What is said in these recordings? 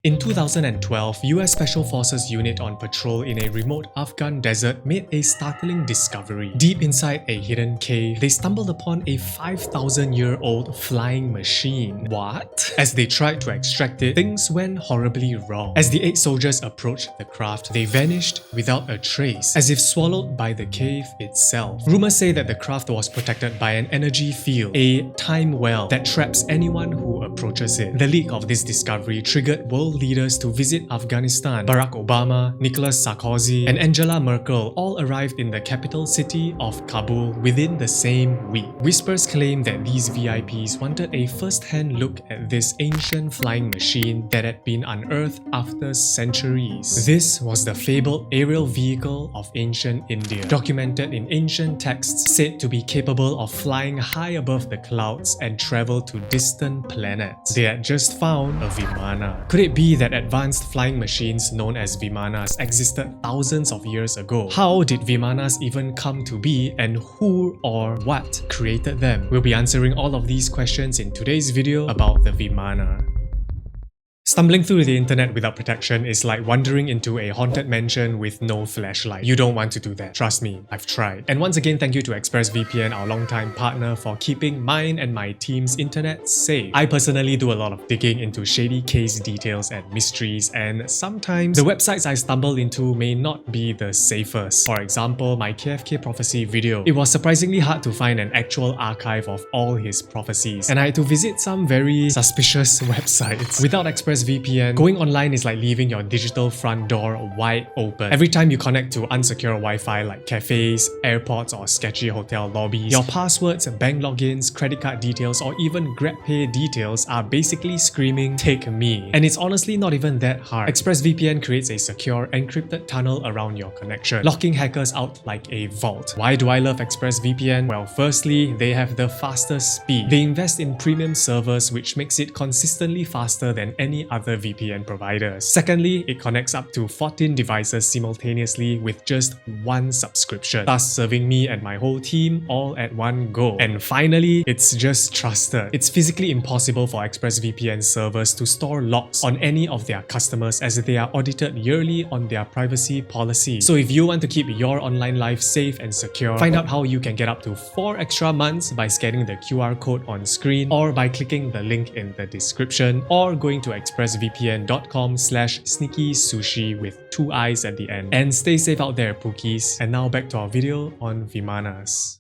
In 2012, US Special Forces unit on patrol in a remote Afghan desert made a startling discovery. Deep inside a hidden cave, they stumbled upon a 5,000-year-old flying machine. What? As they tried to extract it, things went horribly wrong. As the 8 soldiers approached the craft, they vanished without a trace, as if swallowed by the cave itself. Rumors say that the craft was protected by an energy field, a time well that traps anyone who approaches it. The leak of this discovery triggered world leaders to visit Afghanistan. Barack Obama, Nicholas Sarkozy, and Angela Merkel all arrived in the capital city of Kabul within the same week. Whispers claim that these VIPs wanted a first-hand look at this ancient flying machine that had been unearthed after centuries. This was the fabled aerial vehicle of ancient India, documented in ancient texts, said to be capable of flying high above the clouds and travel to distant planets. They had just found a Vimana. Could it be that advanced flying machines known as Vimanas existed thousands of years ago? How did Vimanas even come to be, and who or what created them? We'll be answering all of these questions in today's video about the Vimana. Stumbling through the internet without protection is like wandering into a haunted mansion with no flashlight. You don't want to do that. Trust me, I've tried. And once again, thank you to ExpressVPN, our longtime partner, for keeping mine and my team's internet safe. I personally do a lot of digging into shady case details and mysteries, and sometimes the websites I stumble into may not be the safest. For example, my KFK prophecy video. It was surprisingly hard to find an actual archive of all his prophecies, and I had to visit some very suspicious websites. Without ExpressVPN, going online is like leaving your digital front door wide open. Every time you connect to unsecure Wi-Fi like cafes, airports, or sketchy hotel lobbies, your passwords, bank logins, credit card details, or even GrabPay details are basically screaming, "Take me." And it's honestly not even that hard. ExpressVPN creates a secure, encrypted tunnel around your connection, locking hackers out like a vault. Why do I love ExpressVPN? Well, firstly, they have the fastest speed. They invest in premium servers, which makes it consistently faster than any other VPN providers. Secondly, it connects up to 14 devices simultaneously with just one subscription, thus serving me and my whole team all at one go. And finally, it's just trusted. It's physically impossible for ExpressVPN servers to store logs on any of their customers, as they are audited yearly on their privacy policy. So if you want to keep your online life safe and secure, find out how you can get up to 4 extra months by scanning the QR code on screen, or by clicking the link in the description, or going to expressvpn.com/sneakysushi with 2 eyes at the end. And stay safe out there, Pookies. And now back to our video on Vimanas.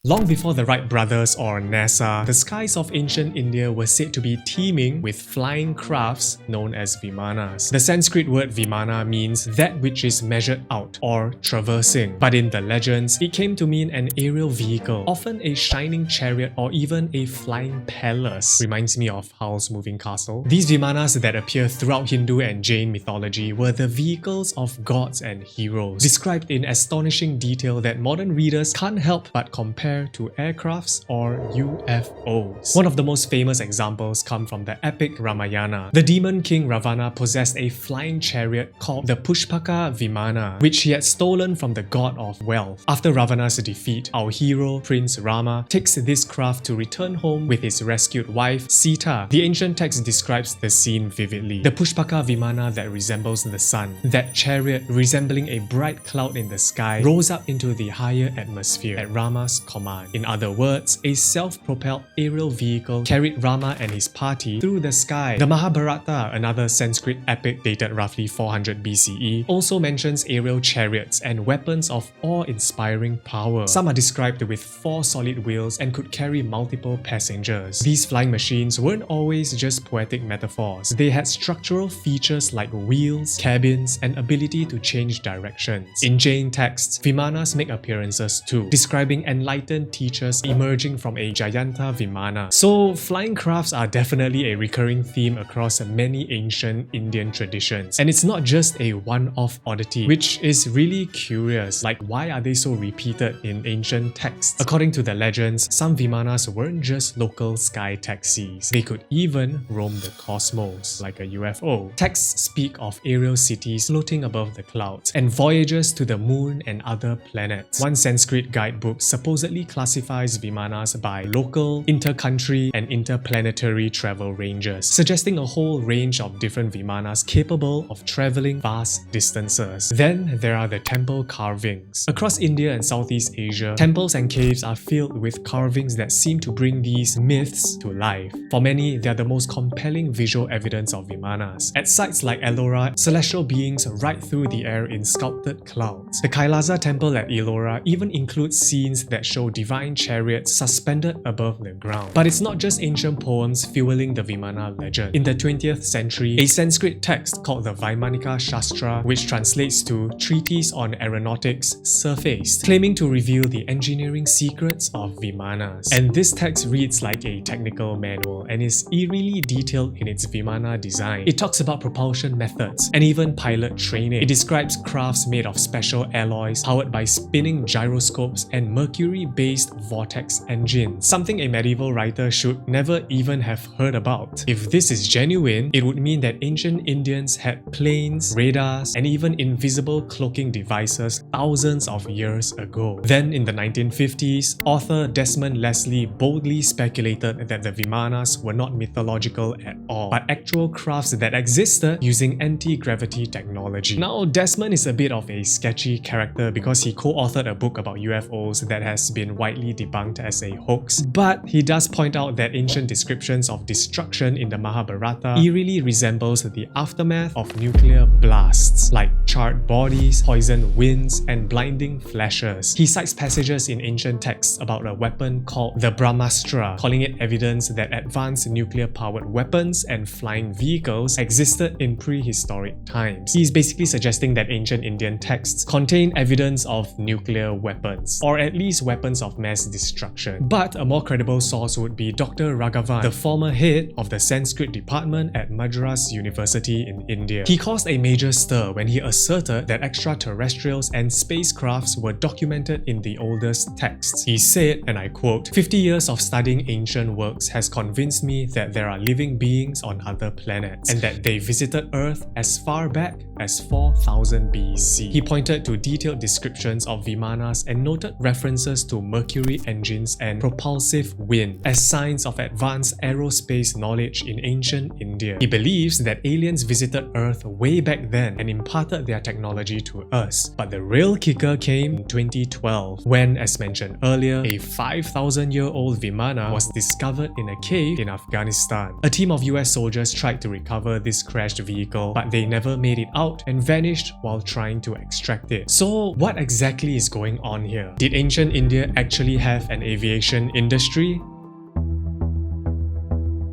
Long before the Wright brothers or NASA, the skies of ancient India were said to be teeming with flying crafts known as Vimanas. The Sanskrit word Vimana means that which is measured out or traversing, but in the legends, it came to mean an aerial vehicle, often a shining chariot or even a flying palace. Reminds me of Howl's Moving Castle. These Vimanas that appear throughout Hindu and Jain mythology were the vehicles of gods and heroes, described in astonishing detail that modern readers can't help but compare to aircrafts or UFOs. One of the most famous examples come from the epic Ramayana. The demon king Ravana possessed a flying chariot called the Pushpaka Vimana, which he had stolen from the god of wealth. After Ravana's defeat, our hero, Prince Rama, takes this craft to return home with his rescued wife, Sita. The ancient text describes the scene vividly. The Pushpaka Vimana that resembles the sun, that chariot resembling a bright cloud in the sky, rose up into the higher atmosphere at Rama's command. In other words, a self-propelled aerial vehicle carried Rama and his party through the sky. The Mahabharata, another Sanskrit epic dated roughly 400 BCE, also mentions aerial chariots and weapons of awe-inspiring power. Some are described with 4 solid wheels and could carry multiple passengers. These flying machines weren't always just poetic metaphors. They had structural features like wheels, cabins, and ability to change directions. In Jain texts, Vimanas make appearances too, describing enlightened teachers emerging from a Jayanta Vimana. So flying crafts are definitely a recurring theme across many ancient Indian traditions. And it's not just a one-off oddity, which is really curious. Like, why are they so repeated in ancient texts? According to the legends, some Vimanas weren't just local sky taxis. They could even roam the cosmos, like a UFO. Texts speak of aerial cities floating above the clouds and voyages to the moon and other planets. One Sanskrit guidebook supposedly usually classifies Vimanas by local, inter-country, and interplanetary travel ranges, suggesting a whole range of different Vimanas capable of traveling vast distances. Then there are the temple carvings. Across India and Southeast Asia, temples and caves are filled with carvings that seem to bring these myths to life. For many, they are the most compelling visual evidence of Vimanas. At sites like Ellora, celestial beings ride through the air in sculpted clouds. The Kailasa temple at Ellora even includes scenes that show divine chariots suspended above the ground. But it's not just ancient poems fueling the Vimana legend. In the 20th century, a Sanskrit text called the Vaimanika Shastra, which translates to Treatise on Aeronautics, surfaced, claiming to reveal the engineering secrets of Vimanas. And this text reads like a technical manual and is eerily detailed in its Vimana design. It talks about propulsion methods and even pilot training. It describes crafts made of special alloys powered by spinning gyroscopes and mercury-based vortex engines, something a medieval writer should never even have heard about. If this is genuine, it would mean that ancient Indians had planes, radars, and even invisible cloaking devices thousands of years ago. Then in the 1950s, author Desmond Leslie boldly speculated that the Vimanas were not mythological at all, but actual crafts that existed using anti-gravity technology. Now, Desmond is a bit of a sketchy character because he co-authored a book about UFOs that has been widely debunked as a hoax, but he does point out that ancient descriptions of destruction in the Mahabharata eerily resembles the aftermath of nuclear blasts, like charred bodies, poisoned winds, and blinding flashes. He cites passages in ancient texts about a weapon called the Brahmastra, calling it evidence that advanced nuclear-powered weapons and flying vehicles existed in prehistoric times. He is basically suggesting that ancient Indian texts contain evidence of nuclear weapons, or at least weapons of mass destruction. But a more credible source would be Dr. Raghavan, the former head of the Sanskrit department at Madras University in India. He caused a major stir when he asserted that extraterrestrials and spacecrafts were documented in the oldest texts. He said, and I quote, "50 years of studying ancient works has convinced me that there are living beings on other planets, and that they visited Earth as far back as 4000 BC. He pointed to detailed descriptions of Vimanas and noted references to mercury engines and propulsive wind as signs of advanced aerospace knowledge in ancient India. He believes that aliens visited Earth way back then and imparted their technology to us. But the real kicker came in 2012, when, as mentioned earlier, a 5,000-year-old Vimana was discovered in a cave in Afghanistan. A team of US soldiers tried to recover this crashed vehicle, but they never made it out and vanished while trying to extract it. So what exactly is going on here? Did ancient India actually have an aviation industry?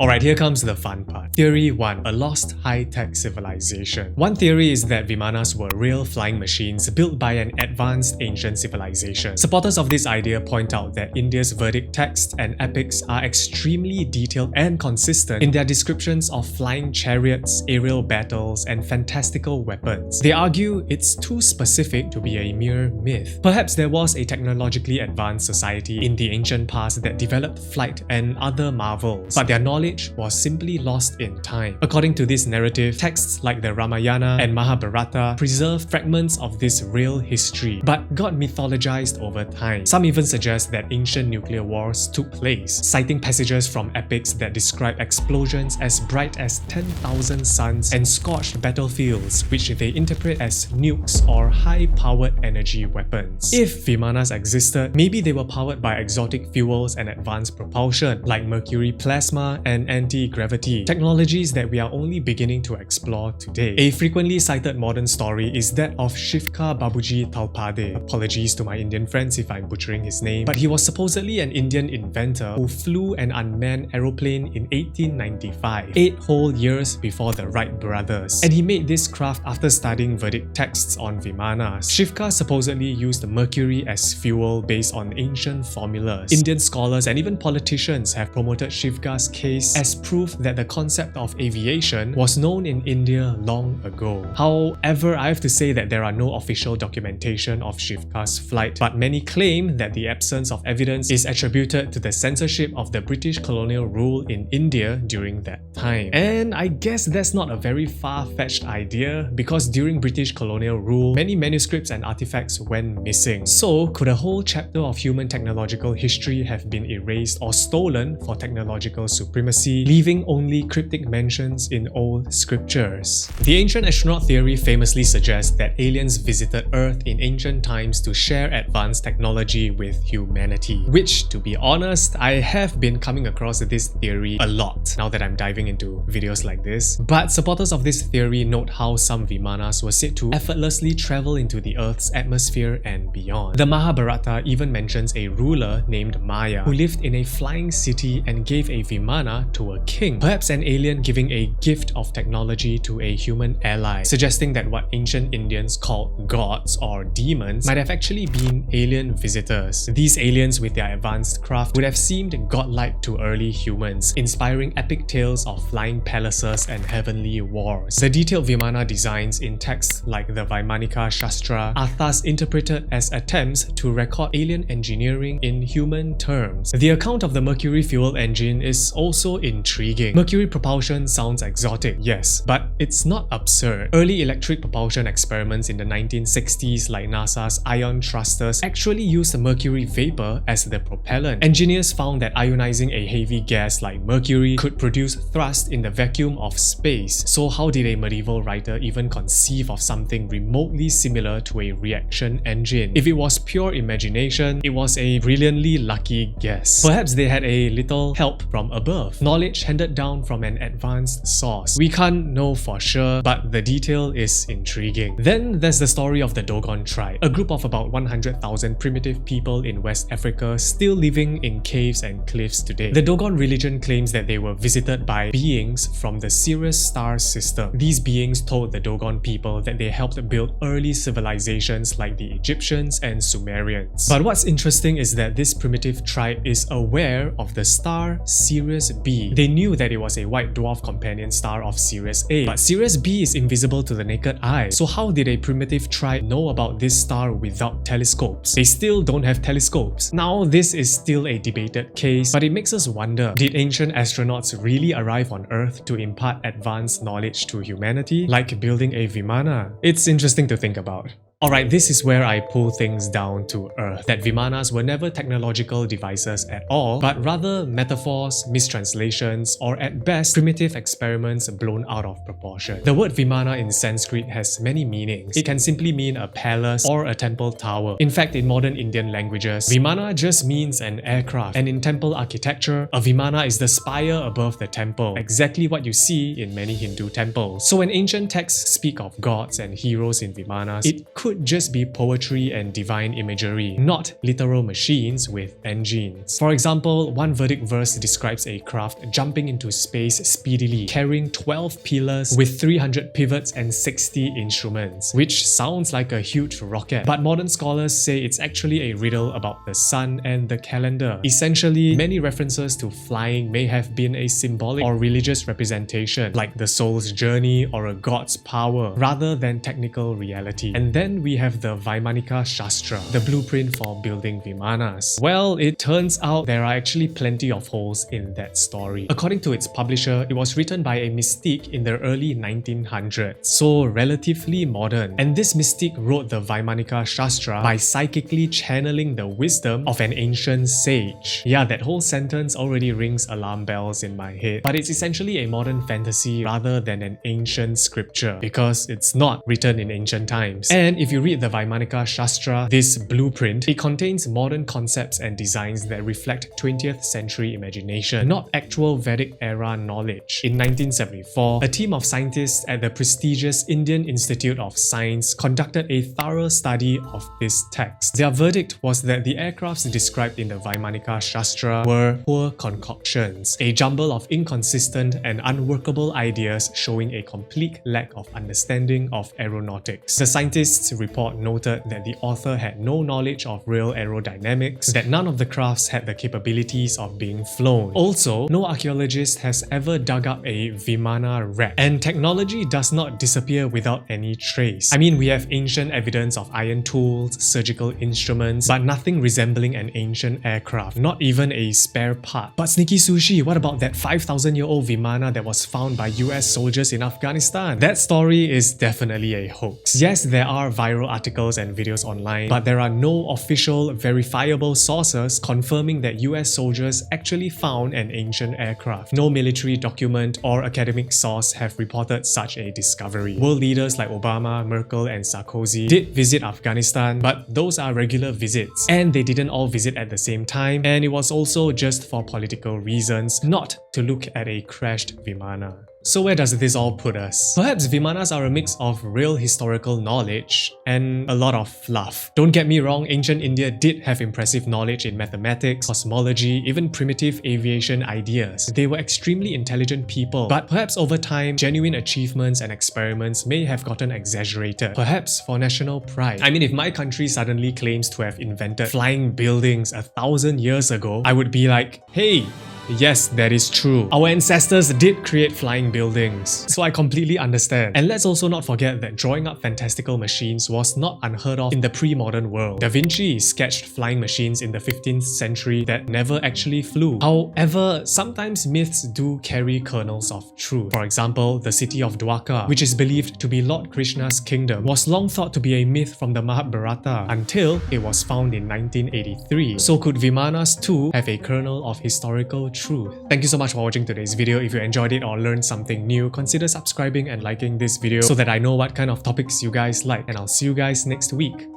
Alright, here comes the fun part. Theory 1. A lost high-tech civilization. One theory is that Vimanas were real flying machines built by an advanced ancient civilization. Supporters of this idea point out that India's Vedic texts and epics are extremely detailed and consistent in their descriptions of flying chariots, aerial battles, and fantastical weapons. They argue it's too specific to be a mere myth. Perhaps there was a technologically advanced society in the ancient past that developed flight and other marvels, but their knowledge was simply lost in time. According to this narrative, texts like the Ramayana and Mahabharata preserve fragments of this real history, but got mythologized over time. Some even suggest that ancient nuclear wars took place, citing passages from epics that describe explosions as bright as 10,000 suns and scorched battlefields, which they interpret as nukes or high-powered energy weapons. If Vimanas existed, maybe they were powered by exotic fuels and advanced propulsion, like mercury plasma and anti-gravity, technologies that we are only beginning to explore today. A frequently cited modern story is that of Shivka Babuji Talpade. Apologies to my Indian friends if I'm butchering his name, but he was supposedly an Indian inventor who flew an unmanned aeroplane in 1895, 8 whole years before the Wright brothers. And he made this craft after studying Vedic texts on Vimanas. Shivka supposedly used mercury as fuel based on ancient formulas. Indian scholars and even politicians have promoted Shivka's case this as proof that the concept of aviation was known in India long ago. However, I have to say that there are no official documentation of Shivka's flight, but many claim that the absence of evidence is attributed to the censorship of the British colonial rule in India during that time. And I guess that's not a very far-fetched idea, because during British colonial rule, many manuscripts and artifacts went missing. So, could a whole chapter of human technological history have been erased or stolen for technological supremacy, leaving only cryptic mentions in old scriptures? The ancient astronaut theory famously suggests that aliens visited Earth in ancient times to share advanced technology with humanity, which, to be honest, I have been coming across this theory a lot now that I'm diving into videos like this. But supporters of this theory note how some Vimanas were said to effortlessly travel into the Earth's atmosphere and beyond. The Mahabharata even mentions a ruler named Maya who lived in a flying city and gave a Vimana to a king, perhaps an alien giving a gift of technology to a human ally, suggesting that what ancient Indians called gods or demons might have actually been alien visitors. These aliens with their advanced craft would have seemed godlike to early humans, inspiring epic tales of flying palaces and heavenly wars. The detailed Vimana designs in texts like the Vaimanika Shastra are thus interpreted as attempts to record alien engineering in human terms. The account of the mercury fuel engine is also intriguing. Mercury propulsion sounds exotic, yes, but it's not absurd. Early electric propulsion experiments in the 1960s, like NASA's ion thrusters, actually used mercury vapor as the propellant. Engineers found that ionizing a heavy gas like mercury could produce thrust in the vacuum of space. So how did a medieval writer even conceive of something remotely similar to a reaction engine? If it was pure imagination, it was a brilliantly lucky guess. Perhaps they had a little help from above, knowledge handed down from an advanced source. We can't know for sure, but the detail is intriguing. Then there's the story of the Dogon tribe, a group of about 100,000 primitive people in West Africa still living in caves and cliffs today. The Dogon religion claims that they were visited by beings from the Sirius star system. These beings told the Dogon people that they helped build early civilizations like the Egyptians and Sumerians. But what's interesting is that this primitive tribe is aware of the star Sirius B. They knew that it was a white dwarf companion star of Sirius A, but Sirius B is invisible to the naked eye. So how did a primitive tribe know about this star without telescopes? They still don't have telescopes. Now, this is still a debated case, but it makes us wonder, did ancient astronauts really arrive on Earth to impart advanced knowledge to humanity, like building a Vimana? It's interesting to think about. Alright, this is where I pull things down to earth, that Vimanas were never technological devices at all, but rather metaphors, mistranslations, or at best, primitive experiments blown out of proportion. The word Vimana in Sanskrit has many meanings. It can simply mean a palace or a temple tower. In fact, in modern Indian languages, Vimana just means an aircraft, and in temple architecture, a Vimana is the spire above the temple, exactly what you see in many Hindu temples. So when ancient texts speak of gods and heroes in Vimanas, it could just be poetry and divine imagery, not literal machines with engines. For example, one Vedic verse describes a craft jumping into space speedily, carrying 12 pillars with 300 pivots and 60 instruments, which sounds like a huge rocket. But modern scholars say it's actually a riddle about the sun and the calendar. Essentially, many references to flying may have been a symbolic or religious representation, like the soul's journey or a god's power, rather than technical reality. And then we have the Vaimanika Shastra, the blueprint for building Vimanas. Well, it turns out there are actually plenty of holes in that story. According to its publisher, it was written by a mystique in the early 1900s, so relatively modern. And this mystique wrote the Vaimanika Shastra by psychically channeling the wisdom of an ancient sage. Yeah, that whole sentence already rings alarm bells in my head, but it's essentially a modern fantasy rather than an ancient scripture, because it's not written in ancient times. And if you read the Vaimanika Shastra, this blueprint, it contains modern concepts and designs that reflect 20th century imagination, not actual Vedic era knowledge. In 1974, a team of scientists at the prestigious Indian Institute of Science conducted a thorough study of this text. Their verdict was that the aircrafts described in the Vaimanika Shastra were poor concoctions, a jumble of inconsistent and unworkable ideas showing a complete lack of understanding of aeronautics. The scientists report noted that the author had no knowledge of real aerodynamics, that none of the crafts had the capabilities of being flown. Also, no archaeologist has ever dug up a Vimana wreck, and technology does not disappear without any trace. I mean, we have ancient evidence of iron tools, surgical instruments, but nothing resembling an ancient aircraft, not even a spare part. But Sneaky Sushi, what about that 5,000-year-old Vimana that was found by US soldiers in Afghanistan? That story is definitely a hoax. Yes, there are viral articles and videos online, but there are no official, verifiable sources confirming that US soldiers actually found an ancient aircraft. No military document or academic source have reported such a discovery. World leaders like Obama, Merkel, and Sarkozy did visit Afghanistan, but those are regular visits, and they didn't all visit at the same time, and it was also just for political reasons, not to look at a crashed Vimana. So where does this all put us? Perhaps Vimanas are a mix of real historical knowledge and a lot of fluff. Don't get me wrong, ancient India did have impressive knowledge in mathematics, cosmology, even primitive aviation ideas. They were extremely intelligent people, but perhaps over time, genuine achievements and experiments may have gotten exaggerated, perhaps for national pride. I mean, if my country suddenly claims to have invented flying buildings 1,000 years ago, I would be like, hey, yes, that is true. Our ancestors did create flying buildings, so I completely understand. And let's also not forget that drawing up fantastical machines was not unheard of in the pre-modern world. Da Vinci sketched flying machines in the 15th century that never actually flew. However, sometimes myths do carry kernels of truth. For example, the city of Dwarka, which is believed to be Lord Krishna's kingdom, was long thought to be a myth from the Mahabharata until it was found in 1983. So could Vimanas too have a kernel of historical truth? Thank you so much for watching today's video. If you enjoyed it or learned something new, consider subscribing and liking this video so that I know what kind of topics you guys like, and I'll see you guys next week.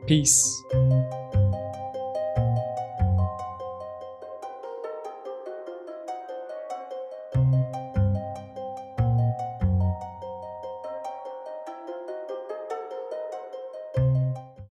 Peace.